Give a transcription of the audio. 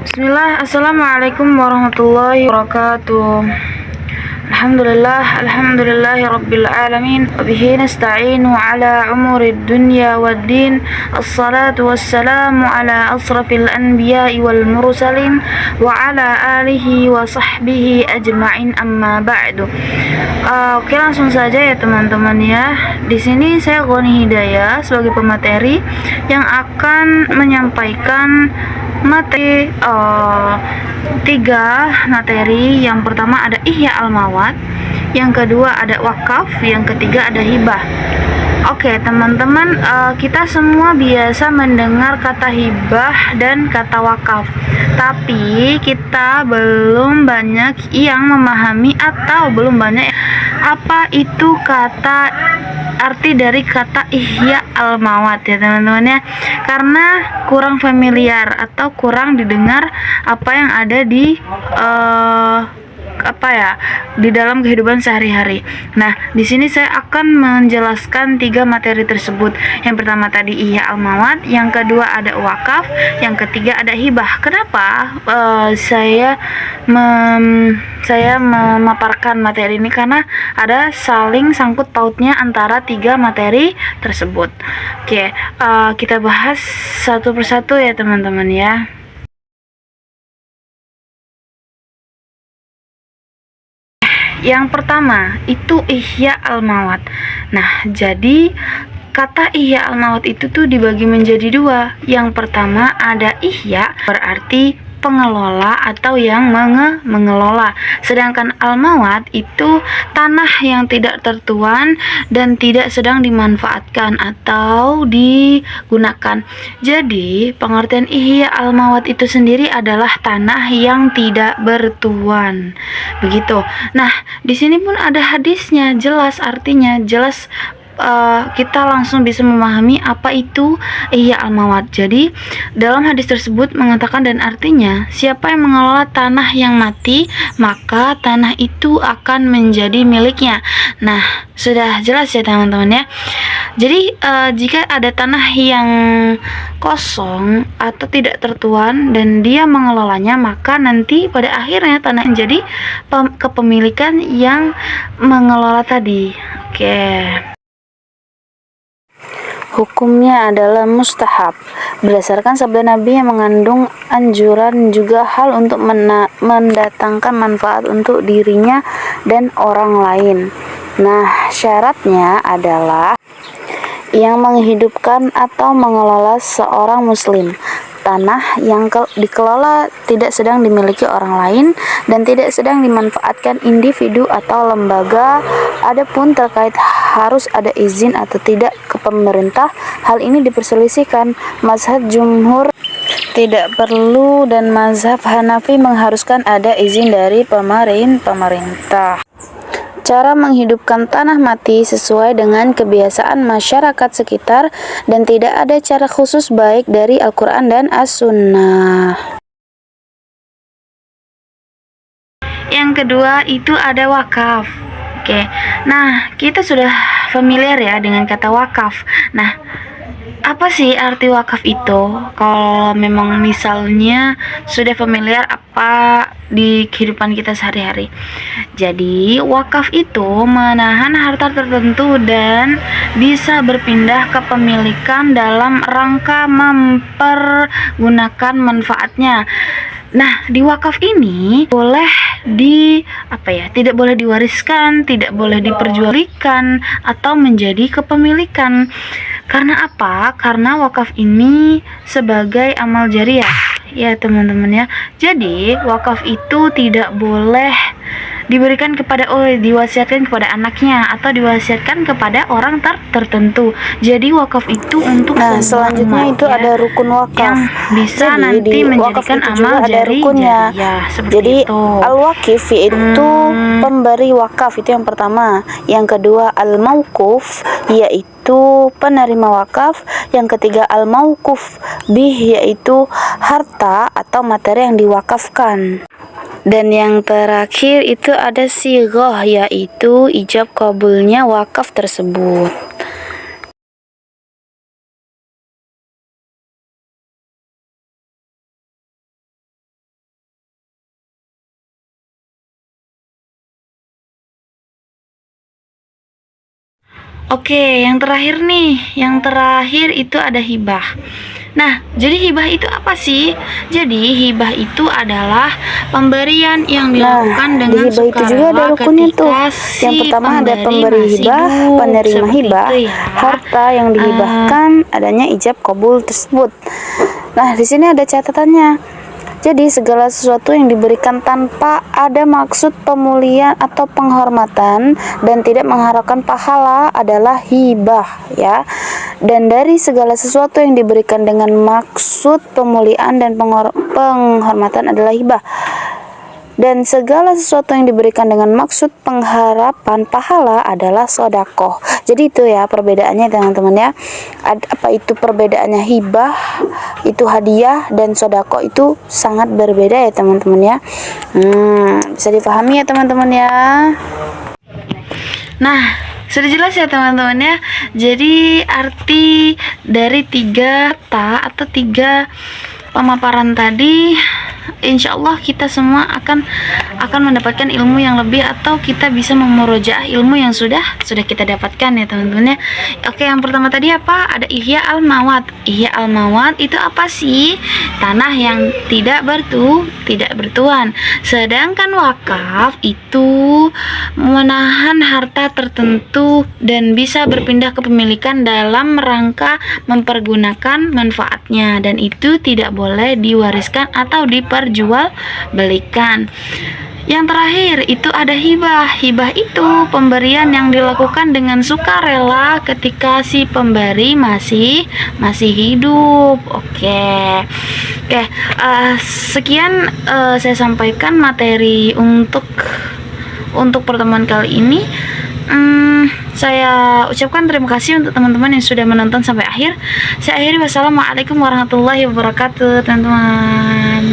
Bismillah, Assalamualaikum warahmatullahi wabarakatuh. Alhamdulillahi rabbil alamin. Wabihi nasta'inu ala umurid dunya waddin. Assalatu wassalamu ala asrafil anbiya'i wal mursalin wa ala alihi wa sahbihi ajma'in, amma ba'du. Oke, langsung saja ya teman-teman ya. Di sini saya Ghani Hidayah sebagai pemateri yang akan menyampaikan materi 3 materi. Yang pertama ada Ihya al-Mawat, yang kedua ada wakaf, yang ketiga ada hibah. Oke teman-teman, kita semua biasa mendengar kata hibah dan kata wakaf, tapi kita belum banyak yang memahami atau belum banyak apa itu arti dari kata ihya al-mawat ya teman-teman ya, karena kurang familiar atau kurang didengar apa yang ada di di dalam kehidupan sehari-hari. Nah, di sini saya akan menjelaskan 3 materi tersebut. Yang pertama tadi ihya al-mawat, yang kedua ada wakaf, yang ketiga ada hibah. Kenapa saya memaparkan materi ini? Karena ada saling sangkut pautnya antara 3 materi tersebut. Oke, kita bahas satu persatu ya teman-teman ya. Yang pertama itu ihya al-mawat. Nah, jadi kata ihya al-mawat itu tuh dibagi menjadi 2. Yang pertama ada ihya, berarti pengelola atau yang mengelola. Sedangkan al-mawat itu tanah yang tidak tertuan dan tidak sedang dimanfaatkan atau digunakan. Jadi pengertian ihya al-mawat itu sendiri adalah tanah yang tidak bertuan. Begitu. Nah, di sini pun ada hadisnya, jelas artinya, jelas kita langsung bisa memahami apa itu ihya al-mawat. Jadi dalam hadis tersebut mengatakan dan artinya, siapa yang mengelola tanah yang mati, maka tanah itu akan menjadi miliknya. Nah, sudah jelas ya teman-teman ya. Jadi jika ada tanah yang kosong atau tidak tertuan dan dia mengelolanya, maka nanti pada akhirnya tanah menjadi kepemilikan yang mengelola tadi. Oke. Hukumnya adalah mustahab berdasarkan sabda Nabi yang mengandung anjuran juga hal untuk mendatangkan manfaat untuk dirinya dan orang lain. Nah, syaratnya adalah yang menghidupkan atau mengelola seorang muslim. Tanah yang dikelola tidak sedang dimiliki orang lain dan tidak sedang dimanfaatkan individu atau lembaga. Adapun terkait harus ada izin atau tidak ke pemerintah, hal ini diperselisihkan. Mazhab jumhur tidak perlu dan mazhab Hanafi mengharuskan ada izin dari pemerintah. Cara menghidupkan tanah mati sesuai dengan kebiasaan masyarakat sekitar dan tidak ada cara khusus baik dari Al-Quran dan As-Sunnah. Yang kedua itu ada wakaf. Oke, nah kita sudah familiar ya dengan kata wakaf. Nah, apa sih arti wakaf itu? Kalau memang misalnya sudah familiar apa di kehidupan kita sehari-hari. Jadi wakaf itu menahan harta tertentu dan bisa berpindah kepemilikan dalam rangka mempergunakan manfaatnya. Nah, di wakaf ini tidak boleh diwariskan, tidak boleh diperjualbelikan atau menjadi kepemilikan. Karena apa? Karena wakaf ini sebagai amal jariah ya teman-teman ya. Jadi wakaf itu tidak boleh diberikan diwasiatkan kepada anaknya atau diwasiatkan kepada orang tertentu. Jadi wakaf itu untuk selanjutnya itu ada rukun wakaf yang bisa nanti menjadikan amal jariah. Jadi al-wakif yaitu pemberi wakaf, itu yang pertama. Yang kedua al-mauquf yaitu penerima wakaf. Yang ketiga al-mauquf bih yaitu harta atau materi yang diwakafkan. Dan yang terakhir itu ada sighah yaitu ijab kabulnya wakaf tersebut. Oke, yang terakhir nih, yang terakhir itu ada hibah. Nah, jadi hibah itu apa sih? Jadi hibah itu adalah pemberian yang dilakukan Di dengan hibah itu juga ada sukarela rukunnya tuh. ketika si Yang pertama ada pemberi pemberi masih hibah, hidup. penerima Seperti hibah, itu ya. harta yang dihibahkan, adanya ijab kabul tersebut. Nah, di sini ada catatannya. Jadi segala sesuatu yang diberikan tanpa ada maksud pemulihan atau penghormatan dan tidak mengharapkan pahala adalah hibah, ya. Dan dari segala sesuatu yang diberikan dengan maksud pemulihan dan penghormatan adalah hibah. Dan segala sesuatu yang diberikan dengan maksud pengharapan pahala adalah sodakoh. Jadi itu ya perbedaannya teman-teman ya. Apa itu perbedaannya? Hibah itu hadiah dan sodakoh itu sangat berbeda ya teman-teman ya. Bisa dipahami ya teman-teman ya. Nah, sudah jelas ya teman-teman ya. Jadi arti dari 3 atau 3 pemaparan tadi, insya Allah kita semua akan mendapatkan ilmu yang lebih, atau kita bisa memurojaah ilmu yang sudah kita dapatkan ya teman-teman ya. Oke, yang pertama tadi apa? Ada ihya al-mawat. Ihya al-mawat itu apa sih? Tanah yang tidak bertuan. Sedangkan wakaf itu menahan harta tertentu dan bisa berpindah kepemilikan dalam rangka mempergunakan manfaatnya, dan itu tidak boleh diwariskan atau diperjualbelikan. Yang terakhir itu ada hibah. Hibah itu pemberian yang dilakukan dengan sukarela ketika si pemberi masih hidup. Oke, sekian saya sampaikan materi untuk pertemuan kali ini. Saya ucapkan terima kasih untuk teman-teman yang sudah menonton sampai akhir. Saya akhiri, wassalamualaikum warahmatullahi wabarakatuh teman-teman.